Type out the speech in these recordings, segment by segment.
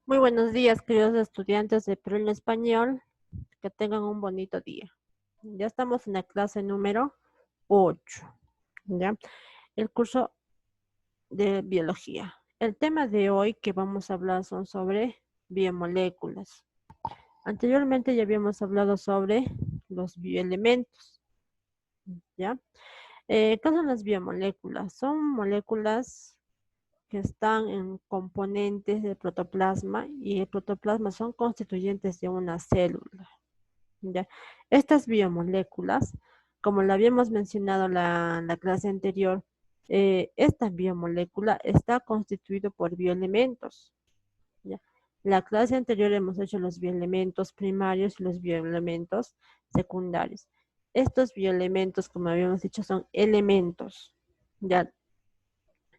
Muy buenos días, queridos estudiantes de Perú en Español. Que tengan un bonito día. Ya estamos en la clase número 8, ¿ya? El curso de biología. El tema de hoy que vamos a hablar son sobre biomoléculas. Anteriormente ya habíamos hablado sobre los bioelementos, ¿ya? ¿Qué son las biomoléculas? Son moléculas que están en componentes del protoplasma y el protoplasma son constituyentes de una célula. ¿Ya? Estas biomoléculas, como lo habíamos mencionado en la clase anterior, esta biomolécula está constituido por bioelementos. ¿Ya? La clase anterior hemos hecho los bioelementos primarios y los bioelementos secundarios. Estos bioelementos, como habíamos dicho, son elementos. Ya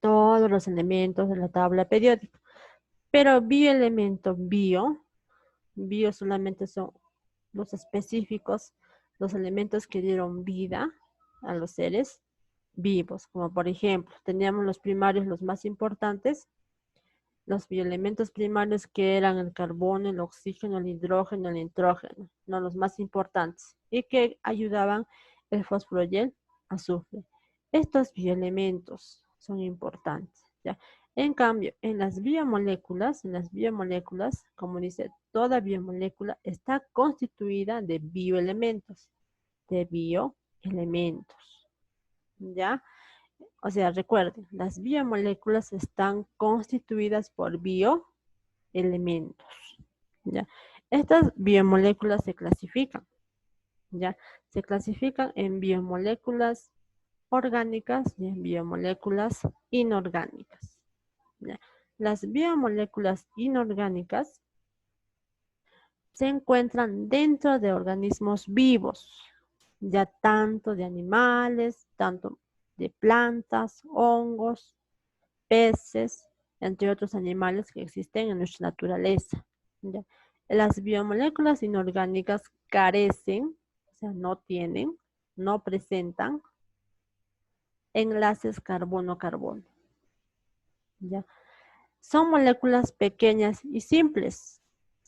todos los elementos de la tabla periódica. Pero bioelemento bio solamente son los específicos, los elementos que dieron vida a los seres vivos, como por ejemplo, teníamos los primarios, los más importantes, los bioelementos primarios que eran el carbono, el oxígeno, el hidrógeno, el nitrógeno, no los más importantes, y que ayudaban el fósforo y el azufre. Estos bioelementos son importantes, ¿ya? En cambio, en las biomoléculas, como dice, toda biomolécula está constituida de bioelementos, ¿ya? O sea, recuerden, las biomoléculas están constituidas por bioelementos, ¿ya? Estas biomoléculas se clasifican, ¿ya? Se clasifican en biomoléculas orgánicas y en biomoléculas inorgánicas, ¿ya? Las biomoléculas inorgánicas se encuentran dentro de organismos vivos, ya tanto de animales, tanto de plantas, hongos, peces, entre otros animales que existen en nuestra naturaleza, ¿ya? Las biomoléculas inorgánicas carecen, o sea, no tienen, no presentan enlaces carbono-carbono, ¿ya? Son moléculas pequeñas y simples,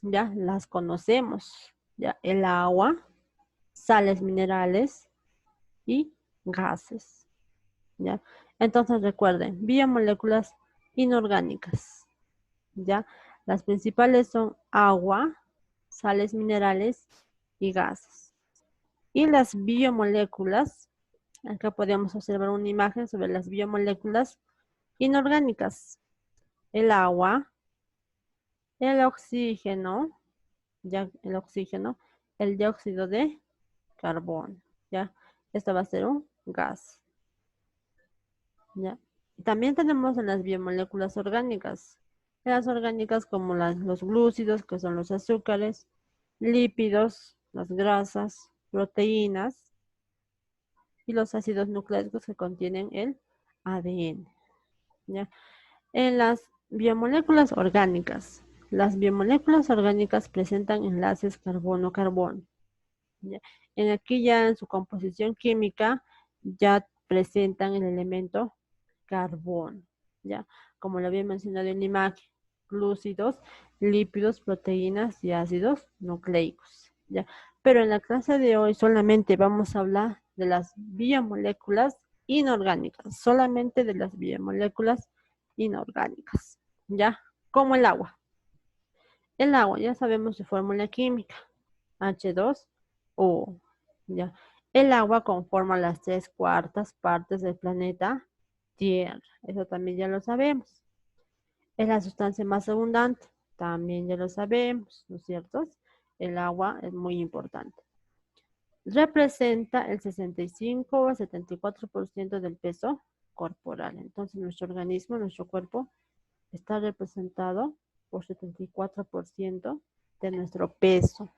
ya las conocemos, ya el agua, sales minerales y gases, ¿ya? Entonces recuerden, biomoléculas inorgánicas, ¿ya? Las principales son agua, sales minerales y gases. Y las biomoléculas, acá podemos observar una imagen sobre las biomoléculas inorgánicas. El agua, el oxígeno, ya el oxígeno, el dióxido de carbono, ¿ya? Esto va a ser un gas, ¿ya? También tenemos en las biomoléculas orgánicas. Las orgánicas como los glúcidos, que son los azúcares, lípidos, las grasas, proteínas y los ácidos nucleicos que contienen el ADN, ¿ya? En las biomoléculas orgánicas presentan enlaces carbono-carbono, ¿ya? En aquí ya en su composición química ya presentan el elemento carbono, ¿ya? Como lo había mencionado en la imagen, glúcidos, lípidos, proteínas y ácidos nucleicos, ¿ya? Pero en la clase de hoy solamente vamos a hablar de las biomoléculas inorgánicas, solamente de las biomoléculas inorgánicas, ¿ya? Como el agua. El agua, ya sabemos su fórmula química, H2O, ¿ya? El agua conforma las 3/4 partes del planeta Tierra, eso también ya lo sabemos. Es la sustancia más abundante, también ya lo sabemos, ¿no es cierto? El agua es muy importante. Representa el 65 o 74% del peso corporal. Entonces, nuestro organismo, nuestro cuerpo, está representado por 74% de nuestro peso.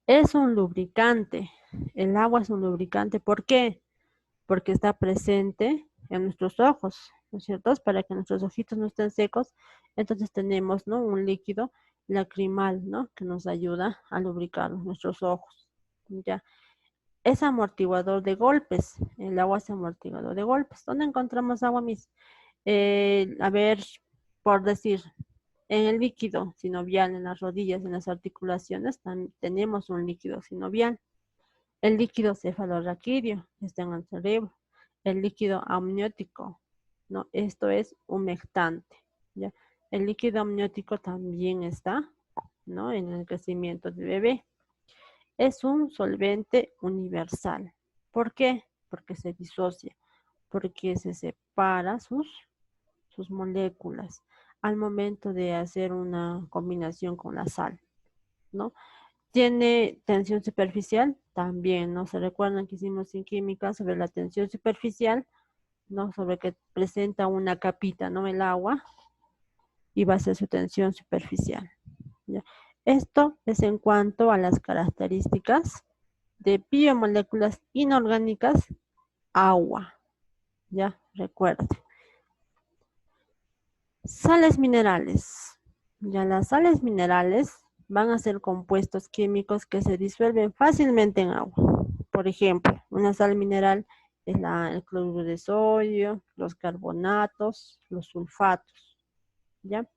Es un lubricante. El agua es un lubricante. ¿Por qué? Porque está presente en nuestros ojos, ¿no es cierto? Para que nuestros ojitos no estén secos, entonces tenemos, ¿no?, un líquido lacrimal, ¿no?, que nos ayuda a lubricar nuestros ojos, ¿ya? Es amortiguador de golpes, el agua es amortiguador de golpes. ¿Dónde encontramos agua, mis? A ver, por decir, En el líquido sinovial, en las rodillas, en las articulaciones, tenemos un líquido sinovial. El líquido cefalorraquídeo está en el cerebro. El líquido amniótico, ¿no? Esto es humectante, ¿ya? El líquido amniótico también está, ¿no? En el crecimiento del bebé. Es un solvente universal. ¿Por qué? Porque se disocia, porque se separa sus moléculas al momento de hacer una combinación con la sal, ¿no? ¿Tiene tensión superficial? También, ¿no? Se recuerdan que hicimos en química sobre la tensión superficial, ¿no? Sobre que presenta una capita, ¿no? El agua y va a ser su tensión superficial, ¿ya? Esto es en cuanto a las características de biomoléculas inorgánicas, agua, ¿ya? Recuerden. Sales minerales. Ya las sales minerales van a ser compuestos químicos que se disuelven fácilmente en agua. Por ejemplo, una sal mineral es el cloruro de sodio, los carbonatos, los sulfatos, ¿ya?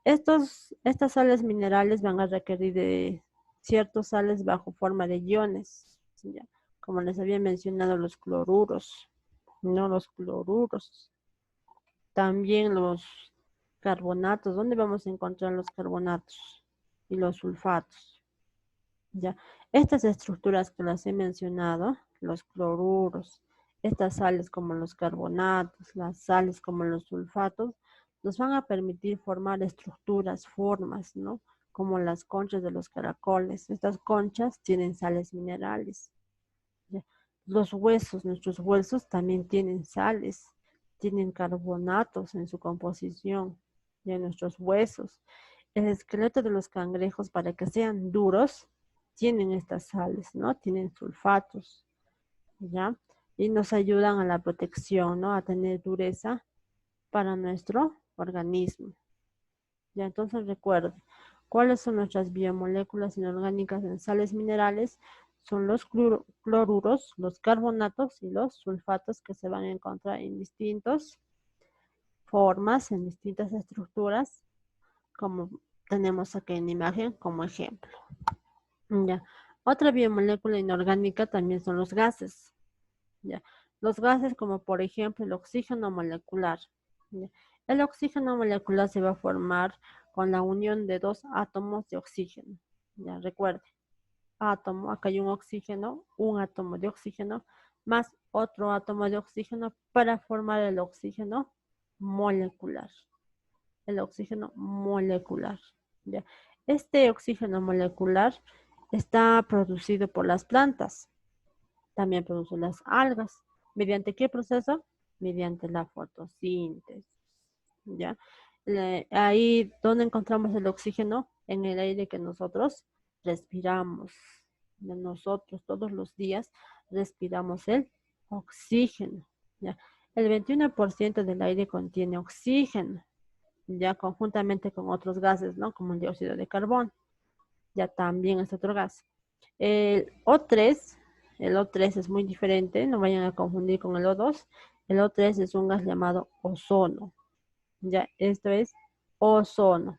Estas sales minerales van a requerir de ciertos sales bajo forma de iones, ¿ya? Como les había mencionado, los cloruros, no los cloruros. También los carbonatos. ¿Dónde vamos a encontrar los carbonatos y los sulfatos? Ya, estas estructuras que las he mencionado, los cloruros, estas sales como los carbonatos, las sales como los sulfatos, nos van a permitir formar estructuras, formas, ¿no? Como las conchas de los caracoles. Estas conchas tienen sales minerales. ¿Ya? Los huesos, nuestros huesos también tienen sales, tienen carbonatos en su composición de nuestros huesos. El esqueleto de los cangrejos, para que sean duros, tienen estas sales, ¿no? Tienen sulfatos, ¿ya? Y nos ayudan a la protección, ¿no? A tener dureza para nuestro organismo. Ya, entonces recuerden, ¿cuáles son nuestras biomoléculas inorgánicas en sales minerales? Son los cloruros, los carbonatos y los sulfatos que se van a encontrar en distintas formas, en distintas estructuras, como tenemos aquí en la imagen como ejemplo. Ya. Otra biomolécula inorgánica también son los gases. ¿Ya? Los gases como por ejemplo el oxígeno molecular. ¿Ya? El oxígeno molecular se va a formar con la unión de dos átomos de oxígeno. Ya recuerde, átomo, acá hay un átomo de oxígeno más otro átomo de oxígeno para formar el oxígeno molecular. El oxígeno molecular. ¿Ya? Este oxígeno molecular está producido por las plantas. También producen las algas. ¿Mediante qué proceso? Mediante la fotosíntesis. ¿Ya? Ahí donde encontramos el oxígeno, en el aire que nosotros respiramos. Nosotros todos los días respiramos el oxígeno. ¿Ya? El 21% del aire contiene oxígeno, ya conjuntamente con otros gases, ¿no? Como el dióxido de carbono. Ya también es otro gas. El O3, el O3 es muy diferente, no vayan a confundir con el O2. El O3 es un gas llamado ozono. Ya, esto es ozono.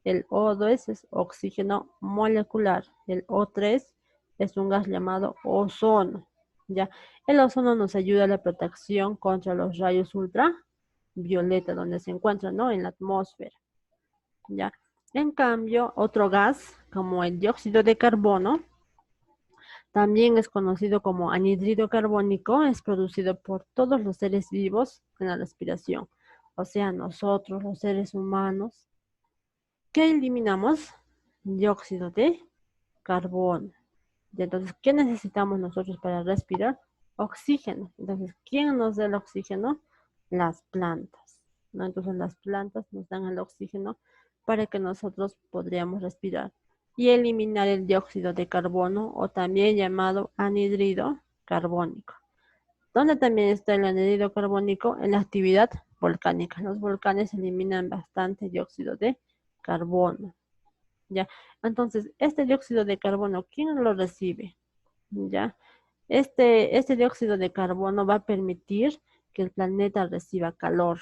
El O2 es oxígeno molecular. El O3 es un gas llamado ozono. Ya, el ozono nos ayuda a la protección contra los rayos ultravioleta, donde se encuentran, ¿no? En la atmósfera. Ya. En cambio, otro gas, como el dióxido de carbono, también es conocido como anhídrido carbónico, es producido por todos los seres vivos en la respiración. O sea, nosotros, los seres humanos, ¿qué eliminamos? Dióxido de carbono. Y entonces, ¿qué necesitamos nosotros para respirar? Oxígeno. Entonces, ¿quién nos da el oxígeno? Las plantas, ¿no? Entonces, las plantas nos dan el oxígeno para que nosotros podríamos respirar y eliminar el dióxido de carbono o también llamado anhídrido carbónico. ¿Dónde también está el anhídrido carbónico? En la actividad volcánica. Los volcanes eliminan bastante dióxido de carbono. ¿Ya? Entonces, este dióxido de carbono, ¿quién lo recibe? ¿Ya? Este dióxido de carbono va a permitir que el planeta reciba calor.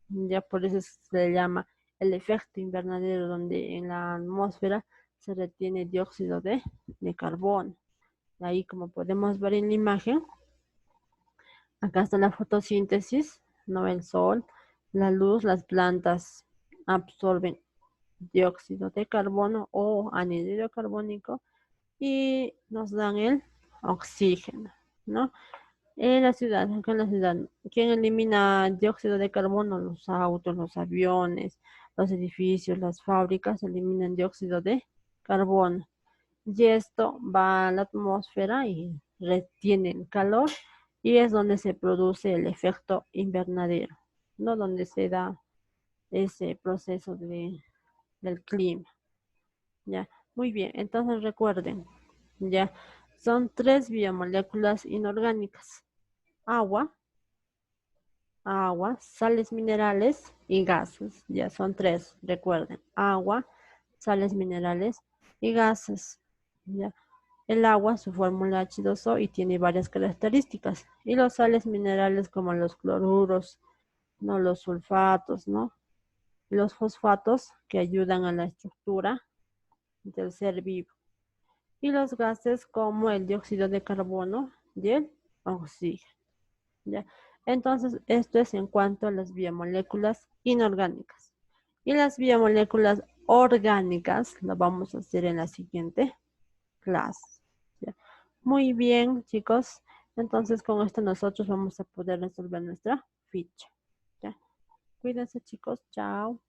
Ya por eso se le llama el efecto invernadero, donde en la atmósfera se retiene dióxido de carbono. Ahí, como podemos ver en la imagen, acá está la fotosíntesis, ¿no? El sol, la luz, las plantas absorben dióxido de carbono o anhídrido carbónico y nos dan el oxígeno, ¿no? En la ciudad, acá en la ciudad, ¿quién elimina dióxido de carbono? Los autos, los aviones, los edificios, las fábricas eliminan dióxido de carbono. Y esto va a la atmósfera y retiene el calor y es donde se produce el efecto invernadero, ¿no? Donde se da ese proceso del clima, ¿ya? Muy bien, entonces recuerden, ¿ya? Son tres biomoléculas inorgánicas: agua, sales minerales y gases. Ya son tres, recuerden: agua, sales minerales y gases. ¿Ya? El agua, su fórmula H2O y tiene varias características. Y los sales minerales como los cloruros, no los sulfatos, ¿no? Los fosfatos que ayudan a la estructura del ser vivo. Y los gases como el dióxido de carbono y el oxígeno. ¿Ya? Entonces, esto es en cuanto a las biomoléculas inorgánicas. Y las biomoléculas orgánicas lo vamos a hacer en la siguiente clase. ¿Ya? Muy bien, chicos. Entonces, con esto nosotros vamos a poder resolver nuestra ficha. ¿Ya? Cuídense, chicos. Chao.